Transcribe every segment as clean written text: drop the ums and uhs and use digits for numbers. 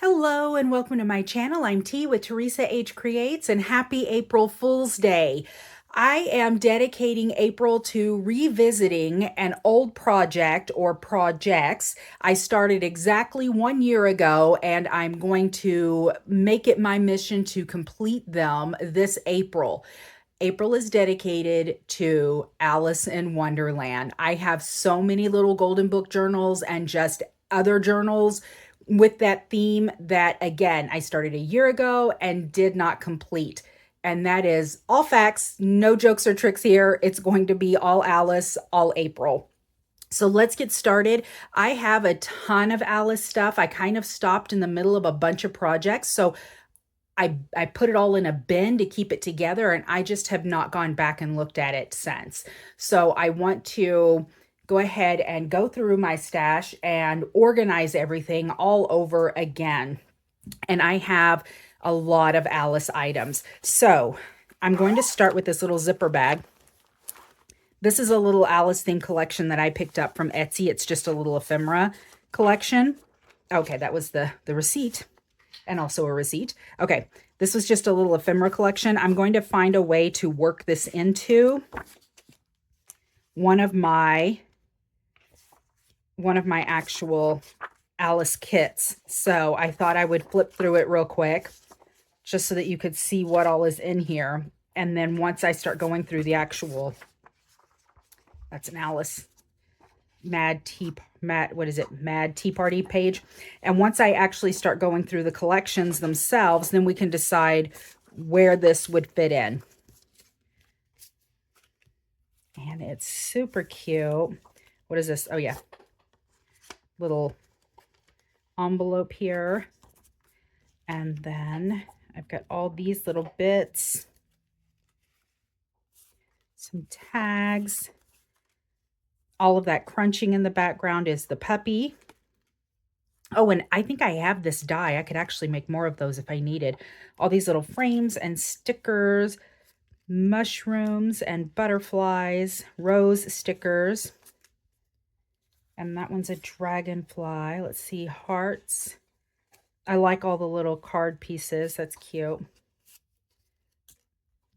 Hello and welcome to my channel. I'm T with Teresa H Creates and happy April Fool's Day. I am dedicating April to revisiting an old project or projects I started exactly 1 year ago, and I'm going to make it my mission to complete them this April. April is dedicated to Alice in Wonderland. I have so many little golden book journals and just other journals with that theme that, again, I started a year ago and did not complete. And that is all facts, no jokes or tricks here. It's going to be all Alice, all April. So let's get started. I have a ton of Alice stuff. I kind of stopped in the middle of a bunch of projects. So I put it all in a bin to keep it together, and I just have not gone back and looked at it since. So I want to go ahead and go through my stash and organize everything all over again. And I have a lot of Alice items. So I'm going to start with this little zipper bag. This is a little Alice theme collection that I picked up from Etsy. It's just a little ephemera collection. Okay, that was the receipt. And also a receipt. Okay, this was just a little ephemera collection. I'm going to find a way to work this into one of my actual Alice kits. So I thought I would flip through it real quick just so that you could see what all is in here. And then once I start going through the actual, that's an Alice Mad Tea Party page. And once I actually start going through the collections themselves, then we can decide where this would fit in. And it's super cute. What is this? Oh yeah. Little envelope here. And then I've got all these little bits. Some tags. All of that crunching in the background is the puppy. Oh, and I think I have this die. I could actually make more of those if I needed. All these little frames and stickers, mushrooms and butterflies, rose stickers. And that one's a dragonfly. Let's see, hearts. I like all the little card pieces. That's cute.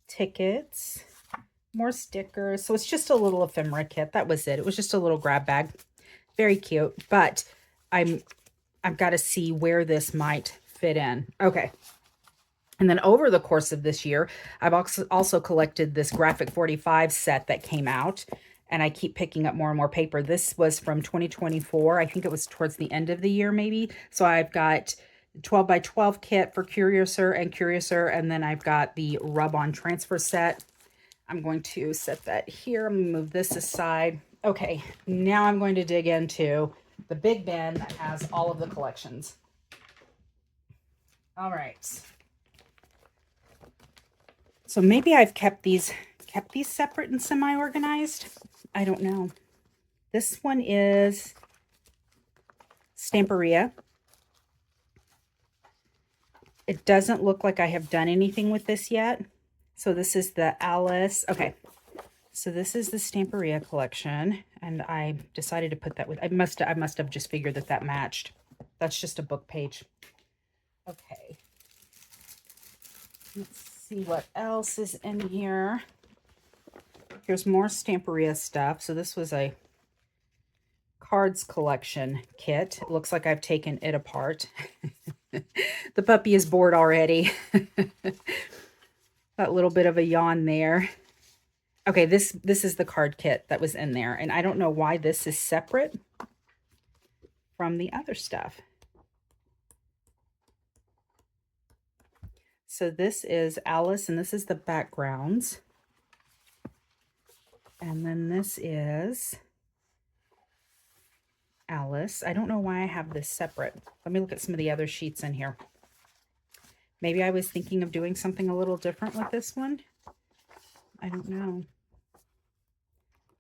Tickets. More stickers. So it's just a little ephemera kit. That was it. It was just a little grab bag. Very cute. But I've got to see where this might fit in. Okay. And then over the course of this year, I've also collected this Graphic 45 set that came out. And I keep picking up more and more paper. This was from 2024. I think it was towards the end of the year, maybe. So I've got 12 by 12 kit for Curiouser and Curiouser. And then I've got the rub-on transfer set. I'm going to set that here. I'm going to move this aside. Okay, now I'm going to dig into the big bin that has all of the collections. All right. So maybe I've kept these separate and semi-organized. I don't know. This one is Stamperia. It doesn't look like I have done anything with this yet. So this is the Alice. Okay. So this is the Stamperia collection. And I decided to put that with, I must have just figured that matched. That's just a book page. Okay. Let's see what else is in here. Here's more Stamperia stuff. So this was a cards collection kit. It looks like I've taken it apart. The puppy is bored already. That little bit of a yawn there. Okay, this is the card kit that was in there. And I don't know why this is separate from the other stuff. So this is Alice, and this is the backgrounds. And then this is Alice. I don't know why I have this separate. Let me look at some of the other sheets in here. Maybe I was thinking of doing something a little different with this one. I don't know.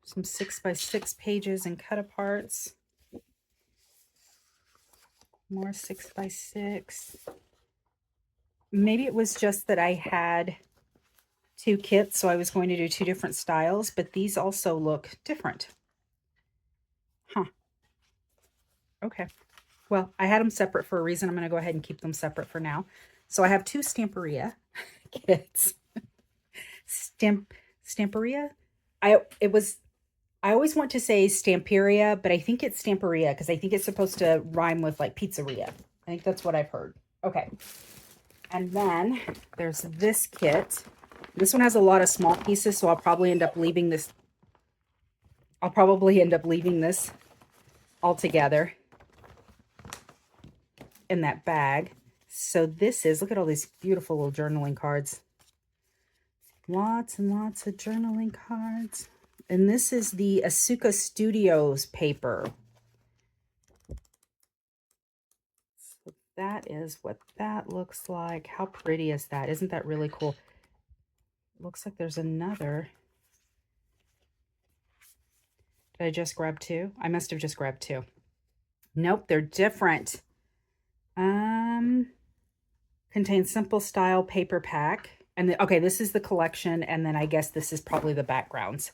Some 6x6 pages and cut aparts. More 6x6. Maybe it was just that I had two kits, so I was going to do two different styles, but these also look different. Huh. Okay. Well, I had them separate for a reason. I'm going to go ahead and keep them separate for now. So I have two Stamperia kits. Stamperia? It was I always want to say Stamperia, but I think it's Stamperia because I think it's supposed to rhyme with like pizzeria. I think that's what I've heard. Okay. And then there's this kit. This one has a lot of small pieces, so I'll probably end up leaving this. I'll probably end up leaving this all together in that bag. So this is, look at all these beautiful little journaling cards. Lots and lots of journaling cards. And this is the Asuka Studios paper. So that is what that looks like. How pretty is that? Isn't that really cool? Looks like there's another. Did I just grab two? I must have just grabbed two. Nope, they're different. Contains simple style paper pack. And okay, this is the collection, and then I guess this is probably the backgrounds.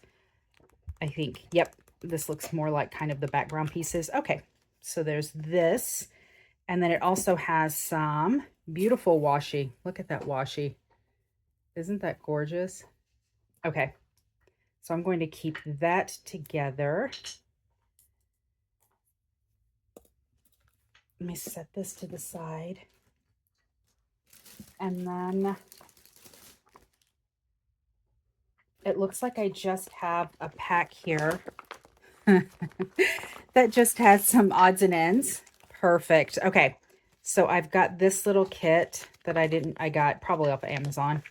I think, yep, this looks more like kind of the background pieces. Okay, so there's this. And then it also has some beautiful washi. Look at that washi. Isn't that gorgeous? Okay, so I'm going to keep that together. Let me set this to the side. And then it looks like I just have a pack here that just has some odds and ends. Perfect. Okay, so I've got this little kit that I got probably off of Amazon.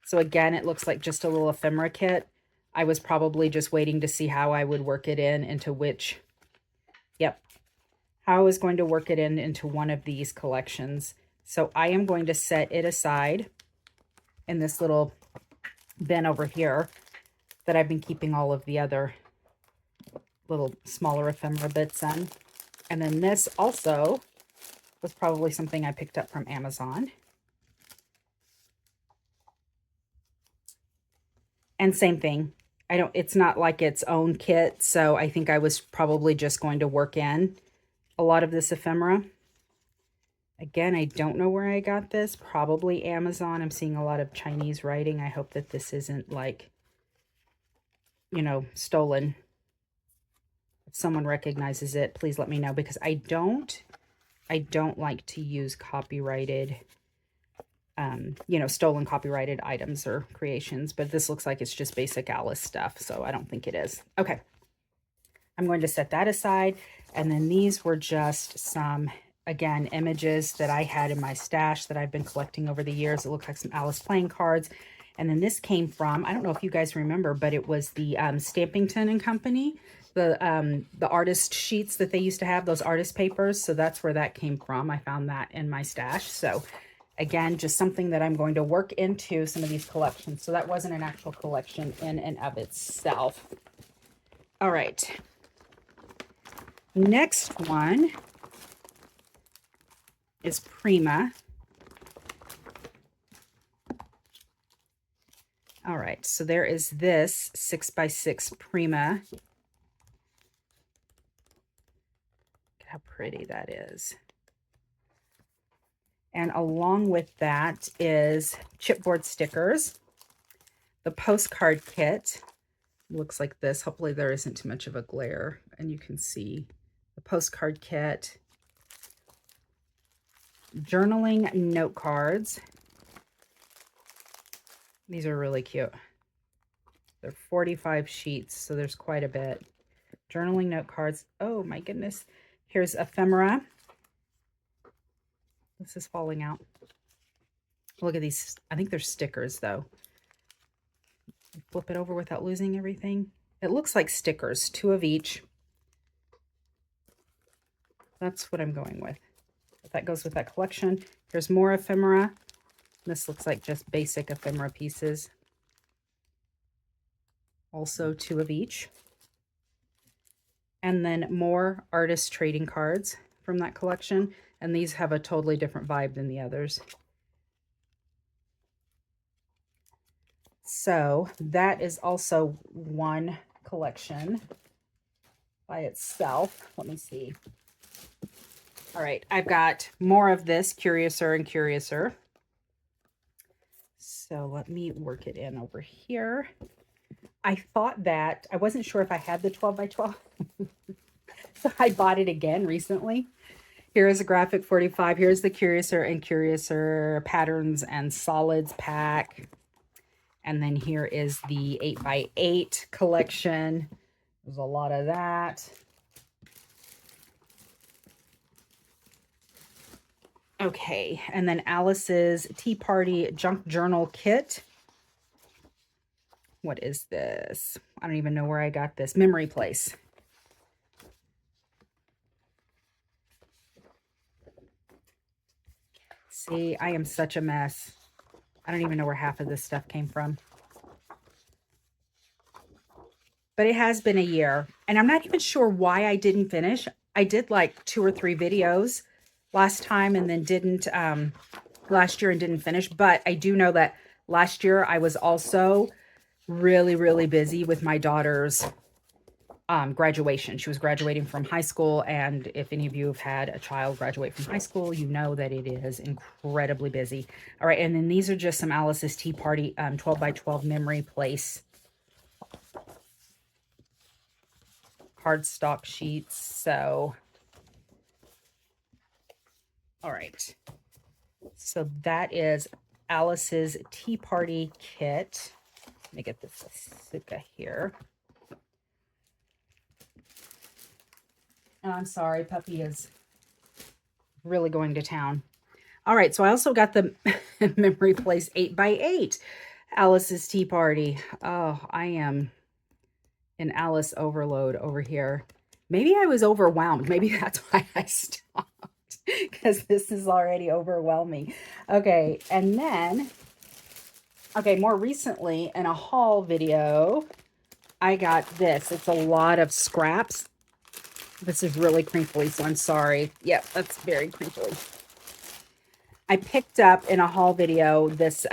So again, it looks like just a little ephemera kit. I was probably just waiting to see how I would work it into which, yep, how I was going to work it into one of these collections. So I am going to set it aside in this little bin over here that I've been keeping all of the other little smaller ephemera bits in. And then this also was probably something I picked up from Amazon. And same thing. It's not like its own kit, so I think I was probably just going to work in a lot of this ephemera. Again, I don't know where I got this. Probably Amazon. I'm seeing a lot of Chinese writing. I hope that this isn't like, you know, stolen. If someone recognizes it, please let me know, because I don't like to use copyrighted, you know, stolen copyrighted items or creations, but this looks like it's just basic Alice stuff, so I don't think it is. Okay. I'm going to set that aside. And then these were just some, again, images that I had in my stash that I've been collecting over the years. It looked like some Alice playing cards. And then this came from, I don't know if you guys remember, but it was the Stampington and Company, the artist sheets that they used to have, those artist papers. So that's where that came from. I found that in my stash. So again, just something that I'm going to work into some of these collections. So that wasn't an actual collection in and of itself. All right. Next one is Prima. All right, so there is this 6x6 Prima. Look at how pretty that is. And along with that is chipboard stickers. The postcard kit looks like this. Hopefully there isn't too much of a glare and you can see the postcard kit. Journaling note cards. These are really cute. They're 45 sheets, so there's quite a bit. Journaling note cards. Oh my goodness. Here's ephemera. This is falling out. Look at these. I think they're stickers though. Flip it over without losing everything. It looks like stickers, 2 of each. That's what I'm going with. That goes with that collection. There's more ephemera. This looks like just basic ephemera pieces. Also 2 of each. And then more artist trading cards from that collection. And these have a totally different vibe than the others. So that is also one collection by itself. Let me see. All right, I've got more of this Curiouser and Curiouser. So let me work it in over here. I thought that, I wasn't sure if I had the 12 by 12. So I bought it again recently. Here is a graphic 45. Here's the Curiouser and Curiouser patterns and solids pack. And then here is the 8 by 8 collection. There's a lot of that. Okay, and then Alice's Tea Party Junk Journal Kit. What is this? I don't even know where I got this. Memory Place. See, I am such a mess. I don't even know where half of this stuff came from. But it has been a year, and I'm not even sure why I didn't finish. I did like 2 or 3 videos last time and then didn't last year and didn't finish. But I do know that last year I was also really busy with my daughter's graduation. She was graduating from high school, and if any of you have had a child graduate from high school, you know that it is incredibly busy. All right, and then these are just some Alice's Tea Party 12 by 12 Memory Place cardstock sheets. So, all right. So that is Alice's Tea Party kit. Let me get this Asuka here. And I'm sorry, puppy is really going to town. All right, so I also got the Memory Place 8 by 8 Alice's Tea Party. Oh, I am in Alice overload over here. Maybe I was overwhelmed. Maybe that's why I stopped, because this is already overwhelming. Okay, and then, okay, more recently in a haul video, I got this. It's a lot of scraps. This is really crinkly, so I'm sorry. Yep, that's very crinkly. I picked up in a haul video this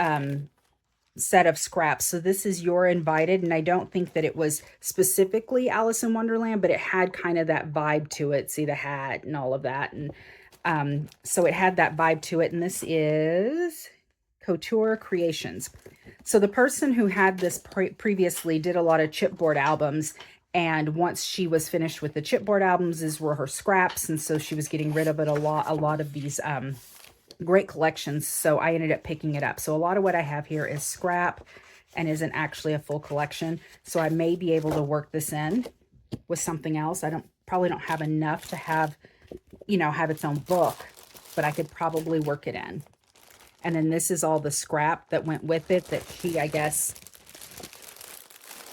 set of scraps. So this is You're Invited, and I don't think that it was specifically Alice in Wonderland, but it had kind of that vibe to it. See the hat and all of that. And so it had that vibe to it. And this is Couture Creations. So the person who had this previously did a lot of chipboard albums. And once she was finished with the chipboard albums, these were her scraps. And so she was getting rid of it a lot of these great collections. So I ended up picking it up. So a lot of what I have here is scrap and isn't actually a full collection. So I may be able to work this in with something else. I probably don't have enough to have, you know, have its own book, but I could probably work it in. And then this is all the scrap that went with it that she, I guess,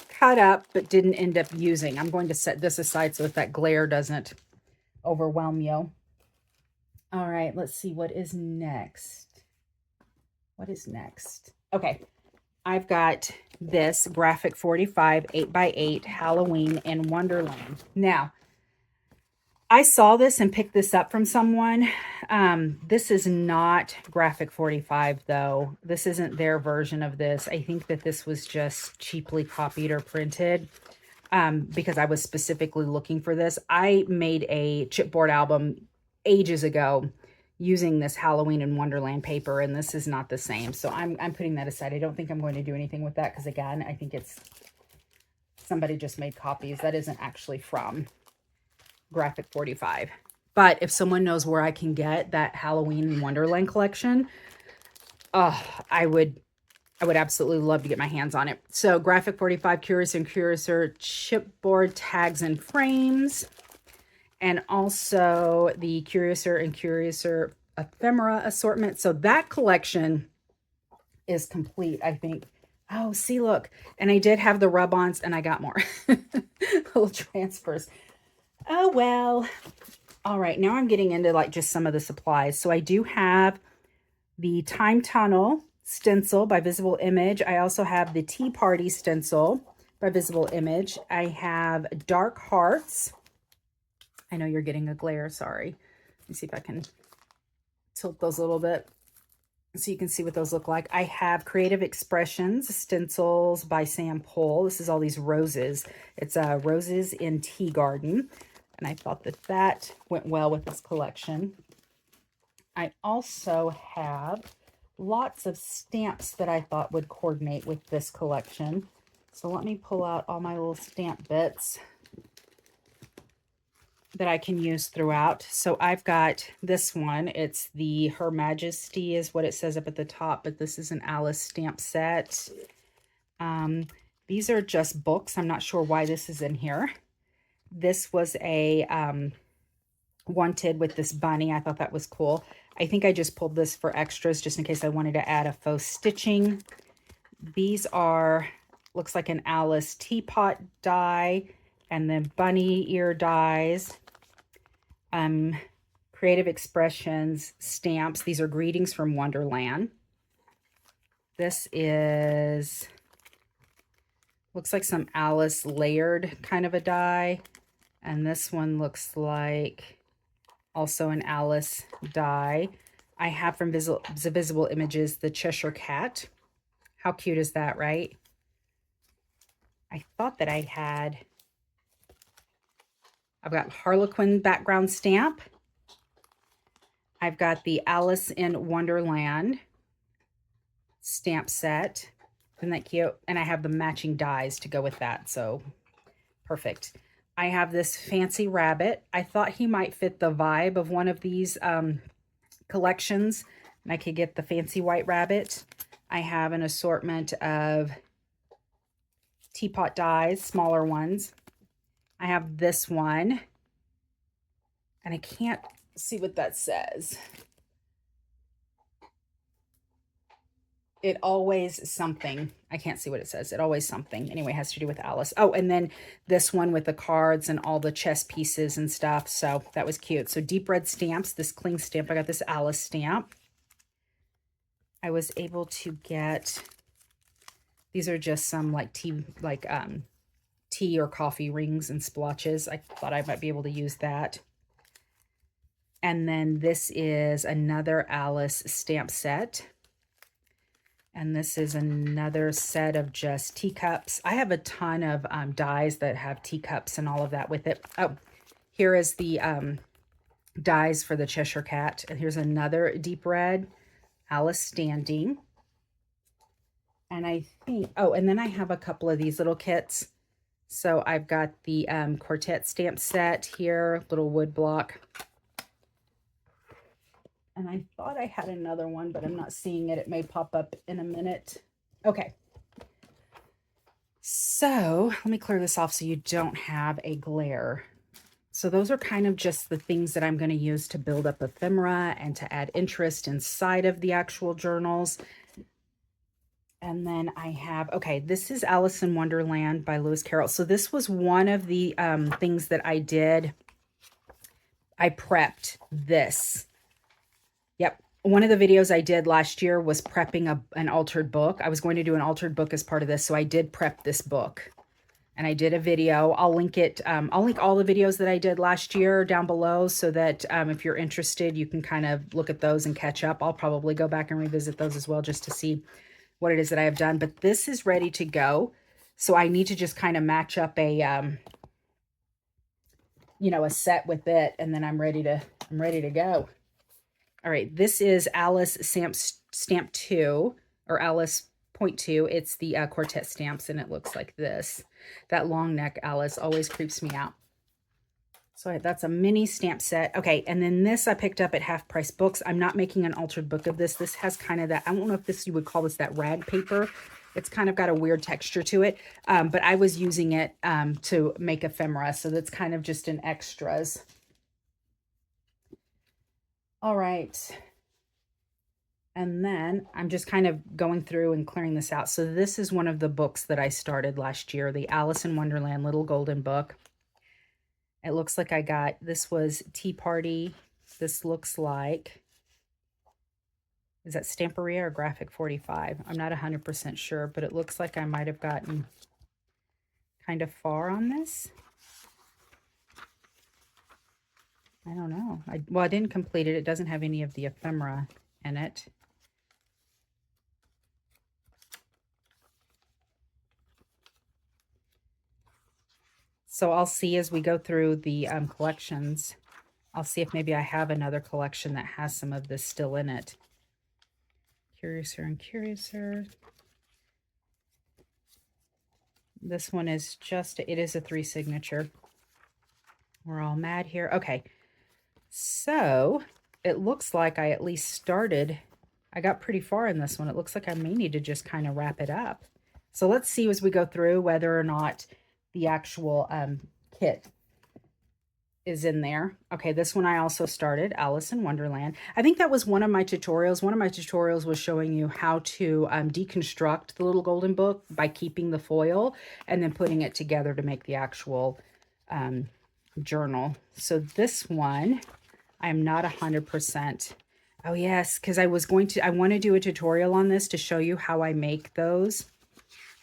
cut up but didn't end up using. I'm going to set this aside so that glare doesn't overwhelm you. All right, let's see what is next. What is next? Okay, I've got this graphic 45 8 by 8 Halloween in Wonderland. Now, I saw this and picked this up from someone. This is not graphic 45 though. This isn't their version of this. I think that this was just cheaply copied or printed because I was specifically looking for this. I made a chipboard album ages ago using this Halloween in Wonderland paper, and this is not the same. So I'm putting that aside. I don't think I'm going to do anything with that because, again, I think it's somebody just made copies. That isn't actually from graphic 45. But if someone knows where I can get that Halloween in Wonderland collection, I would absolutely love to get my hands on it. So graphic 45 Curious and Curiouser chipboard tags and frames. And also the Curiouser and Curiouser ephemera assortment. So that collection is complete, I think. Oh, see, look. And I did have the rub-ons, and I got more little transfers. Oh, well. All right, now I'm getting into like just some of the supplies. So I do have the Time Tunnel stencil by Visible Image. I also have the Tea Party stencil by Visible Image. I have Dark Hearts. I know you're getting a glare, sorry. Let me see if I can tilt those a little bit so you can see what those look like. I have Creative Expressions stencils by Sam Pohl. This is all these roses. It's Roses in Tea Garden. And I thought that that went well with this collection. I also have lots of stamps that I thought would coordinate with this collection. So let me pull out all my little stamp bits that I can use throughout. So I've got this one. It's the Her Majesty is what it says up at the top, but this is an Alice stamp set. These are just books. I'm not sure why this is in here. This was a wanted with this bunny. I thought that was cool. I think I just pulled this for extras just in case I wanted to add a faux stitching. These are, looks like an Alice teapot die and then bunny ear dies. Creative Expressions stamps. These are greetings from Wonderland. This is, looks like some Alice layered kind of a die. And this one looks like also an Alice die. I have from Visible Images the Cheshire Cat. How cute is that, right? I thought that I had, I've got Harlequin background stamp. I've got the Alice in Wonderland stamp set. Isn't that cute? And I have the matching dies to go with that, so perfect. I have this fancy rabbit. I thought he might fit the vibe of one of these collections, and I could get the fancy white rabbit. I have an assortment of teapot dies, smaller ones. I have this one, and I can't see what that says. It always something. I can't see what it says. It always something. Anyway, it has to do with Alice. Oh, and then this one with the cards and all the chess pieces and stuff. So that was cute. So deep red stamps, this cling stamp. I got this Alice stamp. I was able to get, these are just some like tea or coffee rings and splotches. I thought I might be able to use that. And then this is another Alice stamp set. And this is another set of just teacups. I have a ton of dies that have teacups and all of that with it. Oh, here is the dies for the Cheshire Cat. And here's another deep red Alice standing. And I think, oh, and then I have a couple of these little kits. So I've got the quartet stamp set here, little wood block. And I thought I had another one, but I'm not seeing it. It may pop up in a minute. Okay. So let me clear this off so you don't have a glare. So those are kind of just the things that I'm going to use to build up ephemera and to add interest inside of the actual journals. And then I have, okay, this is Alice in Wonderland by Lewis Carroll. So this was one of the things that I did. I prepped this. Yep. One of the videos I did last year was prepping an altered book. I was going to do an altered book as part of this, so I did prep this book. And I did a video. I'll link it. I'll link all the videos that I did last year down below so that if you're interested, you can kind of look at those and catch up. I'll probably go back and revisit those as well just to see what it is that I have done. But this is ready to go. So I need to just kind of match up a, you know, a set with it, and then I'm ready to go. All right, this is Alice Stamp 2, or Alice Point 2. It's the quartet stamps, and it looks like this. That long neck Alice always creeps me out. So that's a mini stamp set. Okay, and then this I picked up at Half Price Books. I'm not making an altered book of this. This has kind of that, I don't know if this you would call this that rag paper. It's kind of got a weird texture to it, but I was using it to make ephemera, so that's kind of just an extras. All right. And then I'm just kind of going through and clearing this out. So this is one of the books that I started last year, the Alice in Wonderland Little Golden Book. It looks like I got, this was Tea Party. This looks like, is that Stamperia or Graphic 45? I'm not 100% sure, but it looks like I might have gotten kind of far on this. I don't know. Well, I didn't complete it. It doesn't have any of the ephemera in it. So I'll see as we go through the collections. I'll see if maybe I have another collection that has some of this still in it. Curiouser and Curiouser. This one is just, it is a 3 signature. We're all mad here. Okay. So it looks like I at least started. I got pretty far in this one. It looks like I may need to just kind of wrap it up. So let's see as we go through whether or not the actual kit is in there. Okay, this one I also started, Alice in Wonderland. I think that was one of my tutorials. One of my tutorials was showing you how to deconstruct the little golden book by keeping the foil and then putting it together to make the actual journal. So this one, I'm not 100%. Oh yes, because I want to do a tutorial on this to show you how I make those.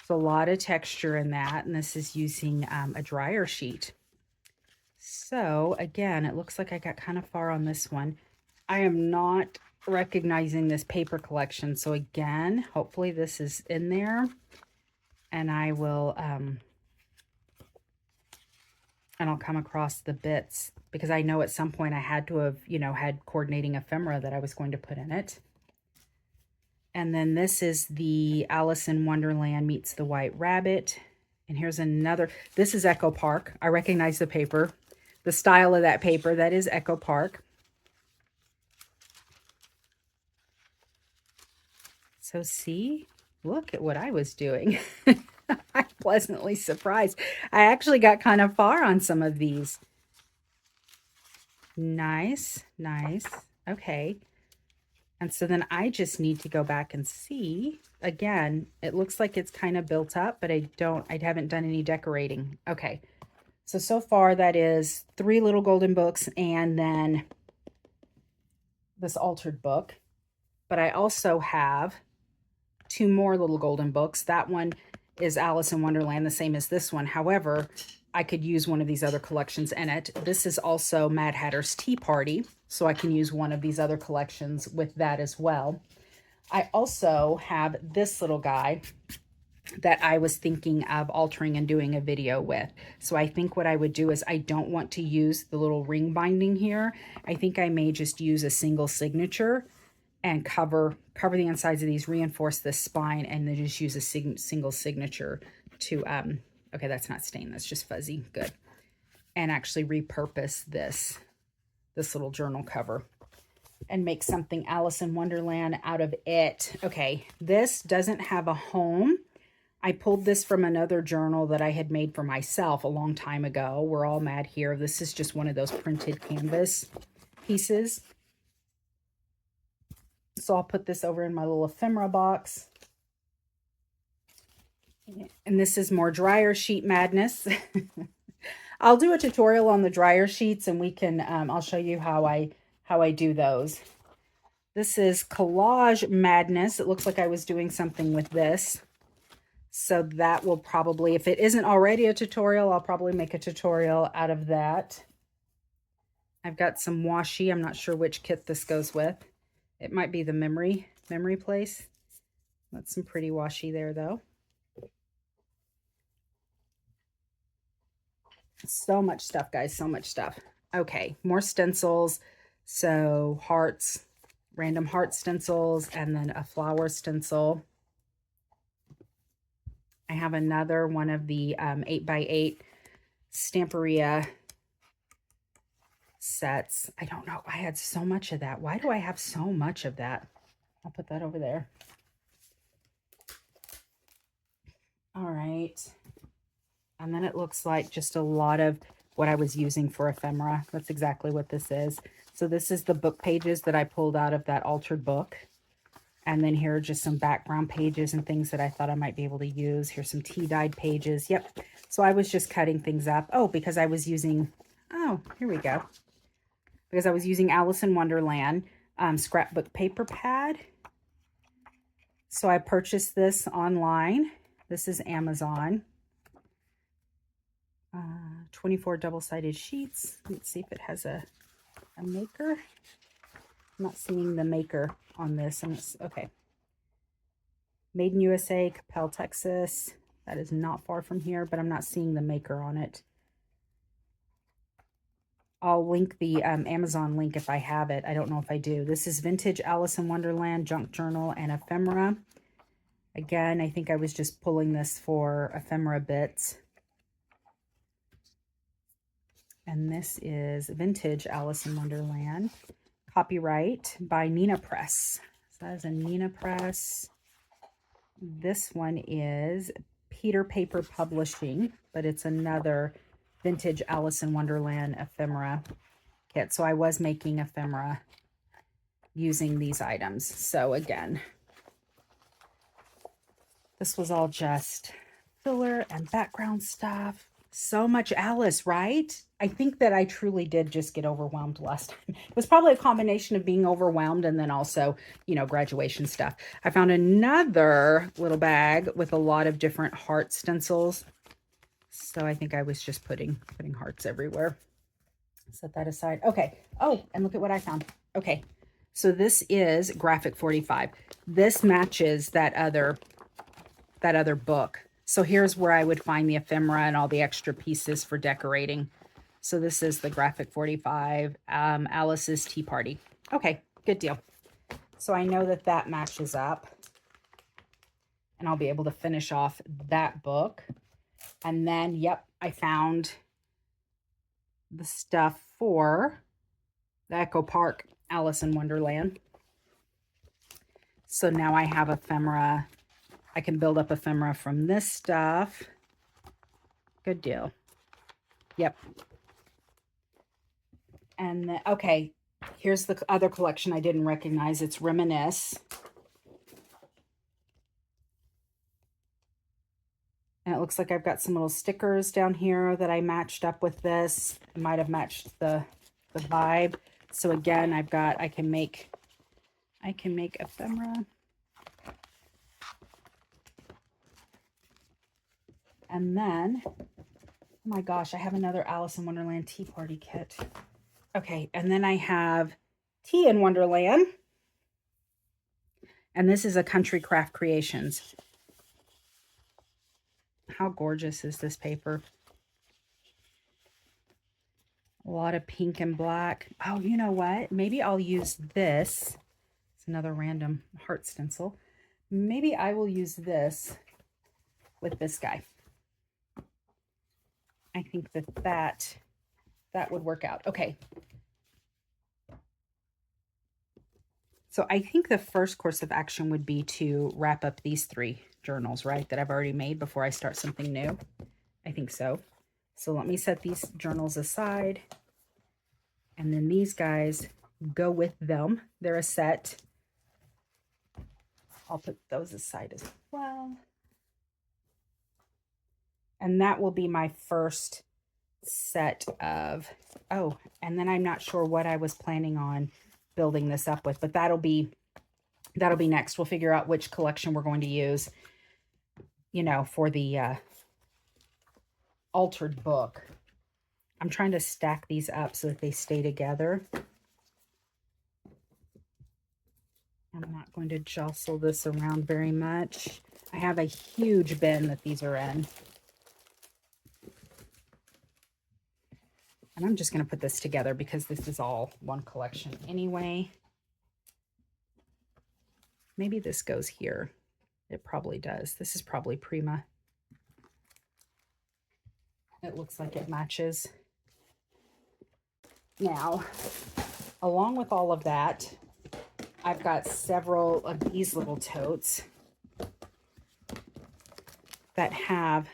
There's a lot of texture in that, and this is using a dryer sheet. So again, it looks like I got kind of far on this one. I am not recognizing this paper collection. So again, hopefully this is in there, and I will, and I'll come across the bits because I know at some point I had to have, you know, had coordinating ephemera that I was going to put in it. And then this is the Alice in Wonderland meets the White Rabbit. And here's another, this is Echo Park. I recognize the paper. The style of that paper, that is Echo Park. So see, look at what I was doing. I'm pleasantly surprised. I actually got kind of far on some of these. Nice, nice. Okay. And so then I just need to go back and see. Again, it looks like it's kind of built up, but I haven't done any decorating. Okay. So far that is 3 little golden books and then this altered book. But I also have 2 more little golden books. That one is Alice in Wonderland, the same as this one. However, I could use one of these other collections in it. This is also Mad Hatter's Tea Party, so I can use one of these other collections with that as well. I also have this little guy that I was thinking of altering and doing a video with. So I think what I would do is I don't want to use the little ring binding here. I think I may just use a single signature and cover the insides of these, reinforce this spine, and then just use a single signature to, okay, that's not stained, that's just fuzzy, good. And actually repurpose this little journal cover and make something Alice in Wonderland out of it. Okay, this doesn't have a home. I pulled this from another journal that I had made for myself a long time ago. We're all mad here. This is just one of those printed canvas pieces. So I'll put this over in my little ephemera box. And this is more dryer sheet madness. I'll do a tutorial on the dryer sheets, and we can, I'll show you how I do those. This is collage madness. It looks like I was doing something with this. So that will probably, if it isn't already a tutorial, I'll probably make a tutorial out of that. I've got some washi. I'm not sure which kit this goes with. It might be the memory place. That's some pretty washi there though. So much stuff, guys, so much stuff. Okay, more stencils. So hearts, random heart stencils, and then a flower stencil. I have another one of the 8x8 Stamperia sets. I don't know. I had so much of that. Why do I have so much of that? I'll put that over there. All right. And then it looks like just a lot of what I was using for ephemera. That's exactly what this is. So this is the book pages that I pulled out of that altered book. And then here are just some background pages and things that I thought I might be able to use. Here's some tea-dyed pages. Yep. So I was just cutting things up. Oh, because I was using, oh, here we go. Because I was using Alice in Wonderland scrapbook paper pad. So I purchased this online. This is Amazon. 24 double-sided sheets. Let's see if it has a maker. I'm not seeing the maker on this. Okay. Made in USA, Capel, Texas. That is not far from here, but I'm not seeing the maker on it. I'll link the Amazon link if I have it. I don't know if I do. This is Vintage Alice in Wonderland, Junk Journal, and Ephemera. Again, I think I was just pulling this for ephemera bits. And this is Vintage Alice in Wonderland. Copyright by Nina Press. So that is a Nina Press. This one is Peter Paper Publishing, but it's another Vintage Alice in Wonderland ephemera kit. So I was making ephemera using these items. So again, this was all just filler and background stuff. So much Alice, right? I think that I truly did just get overwhelmed last time. It was probably a combination of being overwhelmed and then also, you know, graduation stuff. I found another little bag with a lot of different heart stencils. So I think I was just putting hearts everywhere. Set that aside. Okay. Oh, and look at what I found. Okay. So this is Graphic 45. This matches that other book. So here's where I would find the ephemera and all the extra pieces for decorating. So this is the Graphic 45, Alice's Tea Party. Okay, good deal. So I know that that matches up. And I'll be able to finish off that book. And then, yep, I found the stuff for the Echo Park Alice in Wonderland. So now I have ephemera. I can build up ephemera from this stuff. Good deal. Yep. And okay, here's the other collection I didn't recognize. It's Reminisce. And it looks like I've got some little stickers down here that I matched up with this. It might have matched the vibe. So again, I can make ephemera. And then, oh my gosh, I have another Alice in Wonderland Tea Party kit. Okay, and then I have Tea in Wonderland. And this is a Country Craft Creations. How gorgeous is this paper? A lot of pink and black. Oh, you know what? Maybe I'll use this. It's another random heart stencil. Maybe I will use this with this guy. I think that would work out. Okay. So I think the first course of action would be to wrap up these 3 journals, right, that I've already made before I start something new. I think so. So let me set these journals aside. And then these guys go with them. They're a set. I'll put those aside as well. And that will be my first set of, oh, and then I'm not sure what I was planning on building this up with, but that'll be next. We'll figure out which collection we're going to use, you know, for the altered book. I'm trying to stack these up so that they stay together. I'm not going to jostle this around very much. I have a huge bin that these are in. And I'm just going to put this together because this is all one collection anyway. Maybe this goes here. It probably does. This is probably Prima. It looks like it matches. Now, along with all of that, I've got several of these little totes that have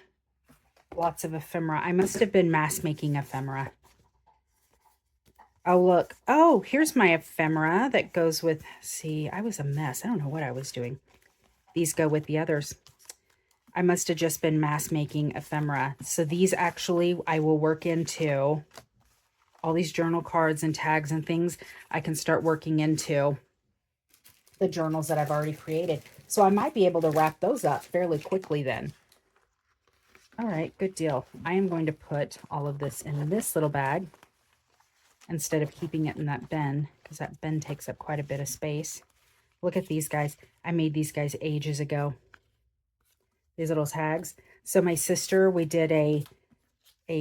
lots of ephemera. I must have been mass making ephemera. Oh, look. Oh, here's my ephemera that goes with, see, I was a mess. I don't know what I was doing. These go with the others. I must have just been mass making ephemera. So these actually I will work into all these journal cards and tags and things. I can start working into the journals that I've already created. So I might be able to wrap those up fairly quickly then. All right, good deal. I am going to put all of this in this little bag instead of keeping it in that bin, because that bin takes up quite a bit of space. Look at these guys. I made these guys ages ago. These little tags. So my sister, we did a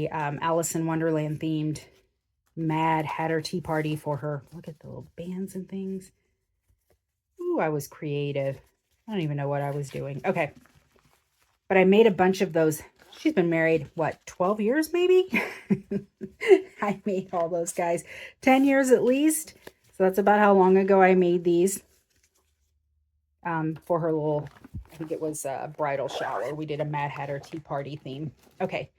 Alice in Wonderland themed Mad Hatter tea party for her. Look at the little bands and things. Ooh, I was creative. I don't even know what I was doing. Okay. But I made a bunch of those. She's been married, what, 12 years maybe? I made all those guys. 10 years at least. So that's about how long ago I made these for her little, I think it was a bridal shower. We did a Mad Hatter tea party theme. Okay.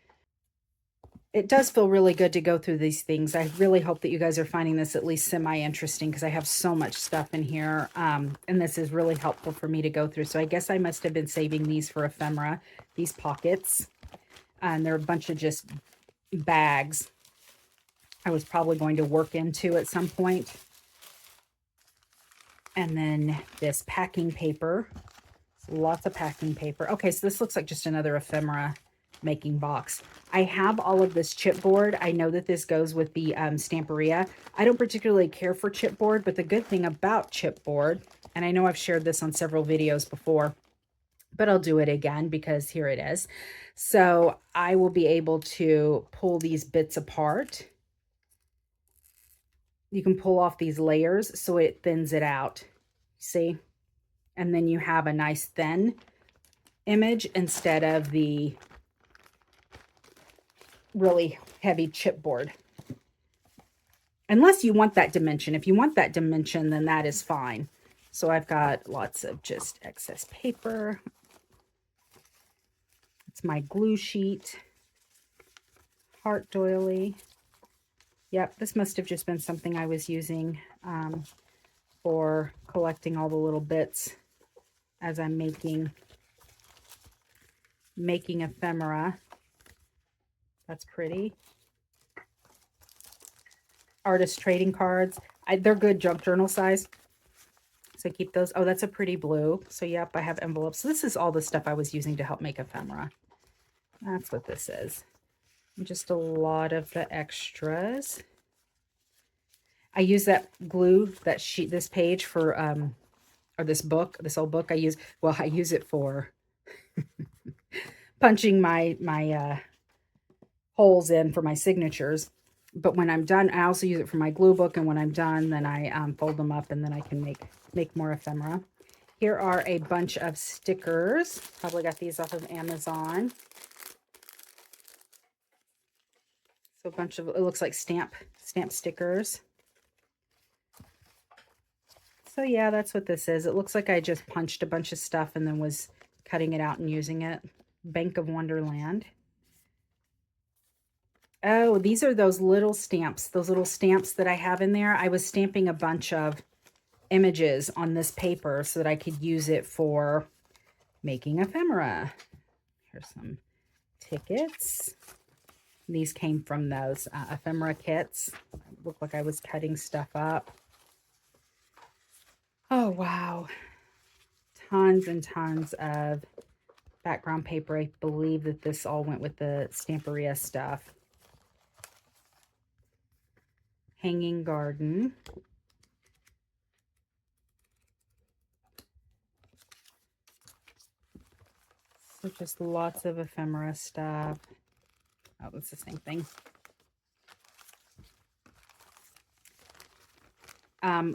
It does feel really good to go through these things. I really hope that you guys are finding this at least semi-interesting because I have so much stuff in here. And this is really helpful for me to go through. So I guess I must have been saving these for ephemera, these pockets. And they're a bunch of just bags I was probably going to work into at some point. And then this packing paper. Lots of packing paper. Okay, so this looks like just another ephemera making box. I have all of this chipboard. I know that this goes with the Stamperia. I don't particularly care for chipboard, but the good thing about chipboard, and I know I've shared this on several videos before, but I'll do it again because here it is. So I will be able to pull these bits apart. You can pull off these layers so it thins it out. See? And then you have a nice thin image instead of the really heavy chipboard. Unless you want that dimension. If you want that dimension, then that is fine. So I've got lots of just excess paper. It's my glue sheet. Heart doily. Yep, this must have just been something I was using for collecting all the little bits as I'm making ephemera. That's pretty. Artist trading cards. They're good junk journal size. So keep those. Oh, that's a pretty blue. So yep, I have envelopes. So this is all the stuff I was using to help make ephemera. That's what this is. Just a lot of the extras. I use that glue, that sheet, this page for, or this book, this old book I use. Well, I use it for punching my holes in for my signatures. But when I'm done, I also use it for my glue book. And when I'm done, then I fold them up and then I can make more ephemera. Here are a bunch of stickers. Probably got these off of Amazon. So a bunch of, it looks like stamp stickers. So yeah, that's what this is. It looks like I just punched a bunch of stuff and then was cutting it out and using it. Bank of Wonderland. Oh, these are those little stamps that I have in there. I was stamping a bunch of images on this paper so that I could use it for making ephemera. Here's some tickets. These came from those ephemera kits. It looked like I was cutting stuff up. Oh, wow. Tons and tons of background paper. I believe that this all went with the Stamperia stuff. Hanging garden. So just lots of ephemera stuff. Oh, it's the same thing.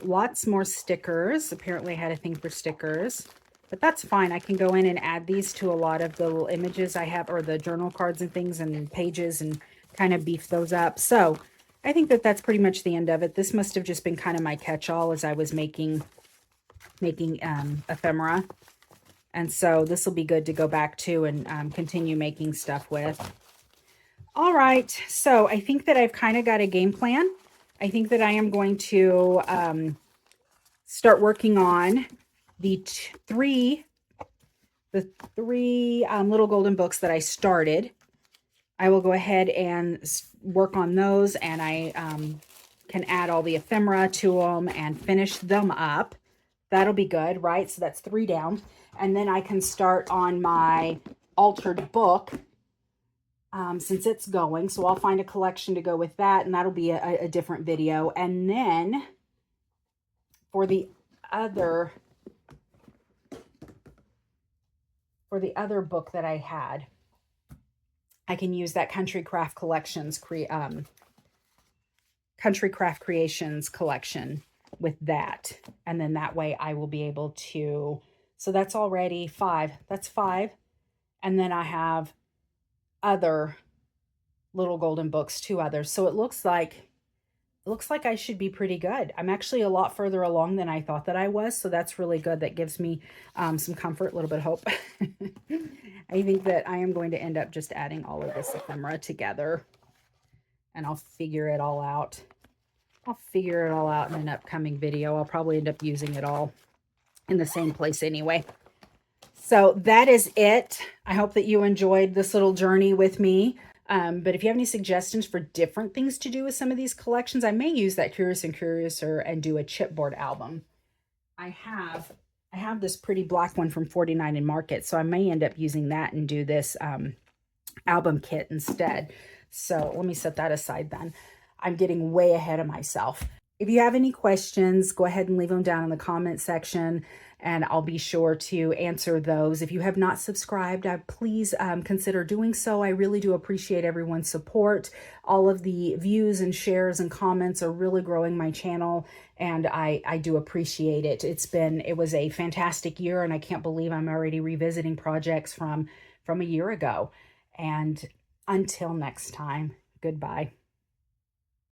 Lots more stickers. Apparently I had a thing for stickers, but that's fine. I can go in and add these to a lot of the little images I have, or the journal cards and things and pages, and kind of beef those up. So I think that that's pretty much the end of it. This must have just been kind of my catch-all as I was making ephemera. And so this will be good to go back to and continue making stuff with. All right, so I think that I've kind of got a game plan. I think that I am going to start working on the three little golden books that I started. I will go ahead and work on those, and I can add all the ephemera to them and finish them up. That'll be good, right? So that's 3 down. And then I can start on my altered book since it's going. So I'll find a collection to go with that, and that'll be a different video. And then for the other book that I had, I can use that Country Craft Collections Country Craft Creations collection with that. And then that way I will be able to, so that's already 5. That's 5. And then I have other little golden books, 2 others. So it looks like I should be pretty good. I'm actually a lot further along than I thought that I was, so that's really good. That gives me some comfort, a little bit of hope. I think that I am going to end up just adding all of this ephemera together, and I'll figure it all out. I'll figure it all out in an upcoming video. I'll probably end up using it all in the same place anyway. So that is it. I hope that you enjoyed this little journey with me. But if you have any suggestions for different things to do with some of these collections, I may use that Curious and Curiouser and do a chipboard album. I have this pretty black one from 49 in Market, so I may end up using that and do this album kit instead. So let me set that aside then. I'm getting way ahead of myself. If you have any questions, go ahead and leave them down in the comment section, and I'll be sure to answer those. If you have not subscribed, please consider doing so. I really do appreciate everyone's support. All of the views and shares and comments are really growing my channel, and I do appreciate it. It was a fantastic year, and I can't believe I'm already revisiting projects from a year ago. And until next time, goodbye.